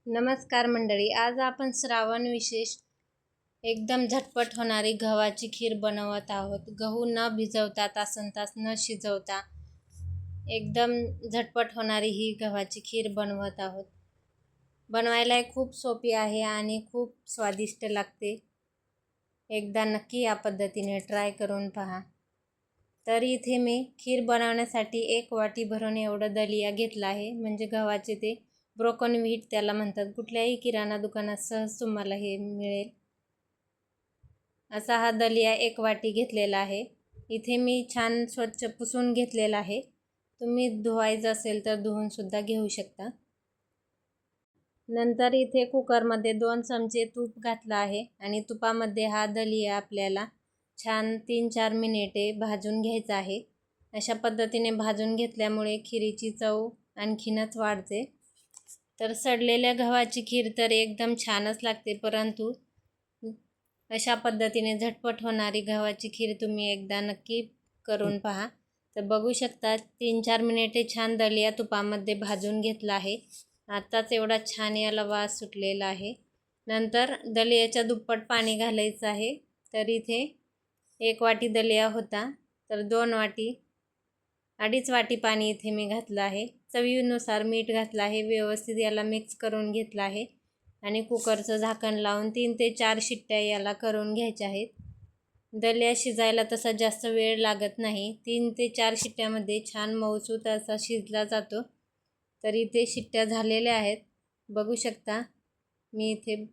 नमस्कार मंडळी, आज आपण श्रावण विशेष एकदम झटपट होणारी गव्हाची खीर बनवत आहोत। गहू न भिजवता, तासनतास न शिजवता एकदम झटपट होणारी ही गव्हाची खीर बनवत आहोत। बनवायला खूप सोपी आहे आणि खूप स्वादिष्ट लागते। एकदा नक्की या पद्धतीने ट्राय करून पहा। तर इथे मी खीर बनवण्यासाठी 1 वाटी भरून एवढं दलिया घेतला आहे, म्हणजे गव्हाचे ते ब्रोकन व्हीट त्याला म्हणतात। कुठल्याही किराणा दुकानात सहज तुम्हाला हे मिळेल। असा हा दलिया 1 वाटी घेतलेला आहे। इथे मी छान स्वच्छ पुसून घेतलेला आहे। तुम्ही धुवायचं असेल तर धुवून सुद्धा घेऊ शकता। नंतर इथे कुकरमध्ये 2 चमचे तूप घातलं आहे आणि तुपामध्ये हा दलिया आपल्याला छान 3-4 मिनिटे भाजून घ्यायचा आहे। अशा पद्धतीने भाजून घेतल्यामुळे खिरीची चव आणखीनच वाढते। तर सडलेल्या गव्हाची खीर तर एकदम छानच लागते, परंतु अशा पद्धतीने झटपट होणारी गव्हाची खीर तुम्ही एकदा नक्की करून पहा। तर बघू शकता 3-4 मिनिटे छान दलिया तुपामध्ये भाजून घेतला आहे। आताच एवढा छान याला वास सुटलेला आहे। नंतर दलियाच्या दुप्पट पाणी घालायचं आहे। तर इथे 1 वाटी दलिया होता, तर 2 वाटी 2.5 वाटी पाणी इथे मी घातलं आहे। चवीनुसार मीठ घातलं आहे। व्यवस्थित याला मिक्स करून घेतलं आहे आणि कुकरचं झाकण लावून 3 ते 4 शिट्ट्या याला करून घ्यायच्या आहेत। दलिया शिजायला तसा जास्त वेळ लागत नाही। 3 ते 4 शिट्ट्यामध्ये छान मऊसूत असा शिजला जातो। तर इथे शिट्ट्या झालेल्या आहेत, बघू शकता। मी इथे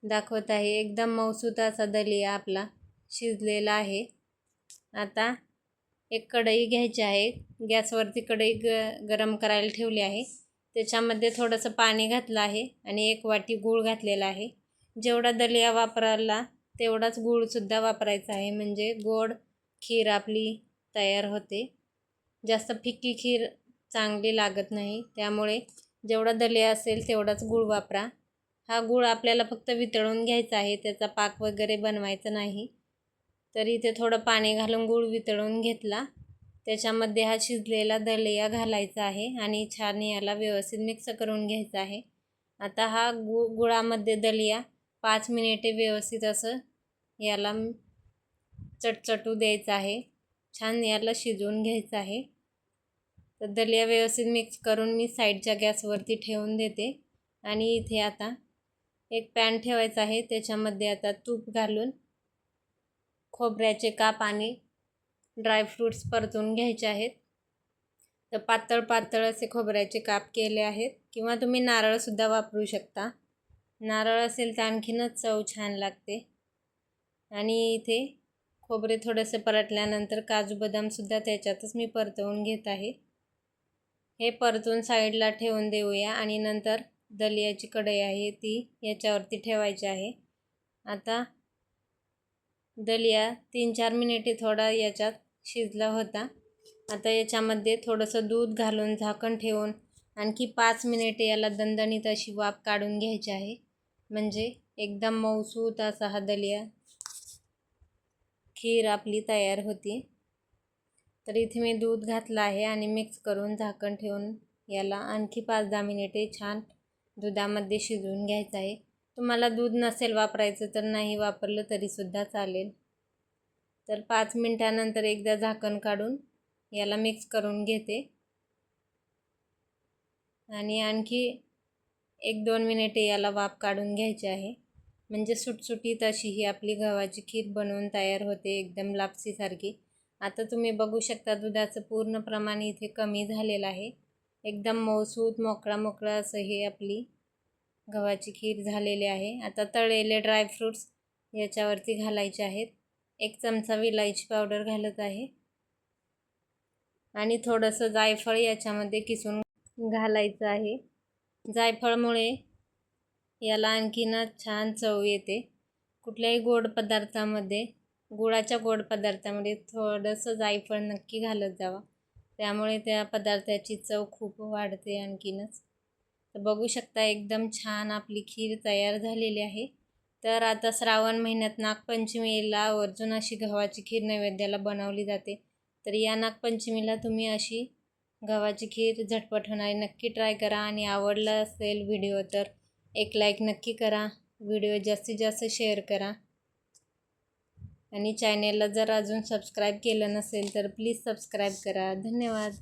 दाखवत आहे, एकदम मऊसूत असा दलिया आपला शिजलेला आहे। आता एक कढई घ्यायची आहे। गॅसवरती कढई गरम करायला ठेवली आहे। त्याच्यामध्ये थोडंसं पाणी घातलं आहे आणि 1 वाटी गूळ घातलेला आहे। जेवढा दलिया वापरायला तेवढाच गूळसुद्धा वापरायचा आहे, म्हणजे गोड खीर आपली तयार होते। जास्त फिक्की खीर चांगली लागत नाही, त्यामुळे जेवढा दलिया असेल तेवढाच गूळ वापरा। हा गूळ आपल्याला फक्त वितळून घ्यायचा आहे, त्याचा पाक वगैरे बनवायचा नाही। तर इथे थोडं पाणी घालून गूळ वितळून घेतला। त्याच्यामध्ये हा शिजलेला दलिया घालायचा आहे आणि छान याला व्यवस्थित मिक्स करून घ्यायचा आहे। आता हा गुळामध्ये दलिया 5 मिनिटे व्यवस्थित असं याला चटचटू द्यायचा आहे। छान याला शिजवून घ्यायचं आहे। तर दलिया व्यवस्थित मिक्स करून मी साईडच्या गॅसवरती ठेवून देते आणि इथे आता एक पॅन ठेवायचा आहे। त्याच्यामध्ये आता तूप घालून खोबऱ्याचे काप आणि ड्रायफ्रूट्स परतून घ्यायचे आहेत। तर पातळ पातळ असे खोबऱ्याचे काप केले आहेत, किंवा तुम्ही नारळसुद्धा वापरू शकता। नारळ असेल तर आणखीनच चव छान लागते। आणि इथे खोबरे थोडेसे परतल्यानंतर काजू बदामसुद्धा त्याच्यातच मी परतवून घेत आहे। हे परतून साईडला ठेवून देऊया आणि नंतर दलियाची कढई आहे ती याच्यावरती ठेवायची आहे। आता दलिया 3-4 मिनिटे थोडा याच्यात शिजला होता। आता याच्यामध्ये थोडंसं दूध घालून झाकण ठेवून आणखी 5 मिनिटे याला दणदणीत अशी वाफ काढून घ्यायची आहे, म्हणजे एकदम मऊसूत असा हा दलिया खीर आपली तयार होती। तर इथे मी दूध घातलं आहे आणि मिक्स करून झाकण ठेवून याला आणखी 5-10 मिनिटे छान दुधामध्ये शिजवून घ्यायचं आहे। तुम्हाला दूध नसेल वापरायचं तर नाही वापरलं तरीसुद्धा चालेल। तर 5 मिनिटानंतर एकदा झाकण काढून याला मिक्स करून घेते आणि आणखी 1-2 मिनिटे याला वाफ काढून घ्यायची आहे, म्हणजे सुटसुटीत अशी ही आपली गव्हाची खीर बनवून तयार होते, एकदम लापसीसारखी। आता तुम्ही बघू शकता दुधाचं पूर्ण प्रमाण इथे कमी झालेलं आहे। एकदम मऊसूत मोकळा मोकळा असं हे आपली गव्हाची खीर झालेली आहे। आता तळलेले ड्रायफ्रूट्स याच्यावरती घालायचे आहेत। 1 चमचा विलायची पावडर घालत आहे आणि थोडंसं जायफळ याच्यामध्ये किसून घालायचं आहे। जायफळमुळे याला आणखीनच छान चव येते। कुठल्याही गोड पदार्थामध्ये, गुळाच्या गोड पदार्थामध्ये थोडंसं जायफळ नक्की घालत जावा, त्यामुळे त्या पदार्थाची चव खूप वाढते आणखीनच। तर बघू शकता एकदम छान आपली खीर तयार झालेली आहे। तर आता श्रावण महिन्यात नागपंचमीला आवर्जून अशी गव्हाची खीर नैवेद्याला बनवली जाते। तर या नागपंचमीला तुम्ही अशी गव्हाची खीर झटपट होणारी नक्की ट्राय करा आणि आवडला असेल व्हिडिओ तर एक लाईक नक्की करा, व्हिडिओ जास्तीत जास्त शेअर करा आणि चॅनेलला जर अजून सबस्क्राईब केलं नसेल तर प्लीज सबस्क्राईब करा. धन्यवाद.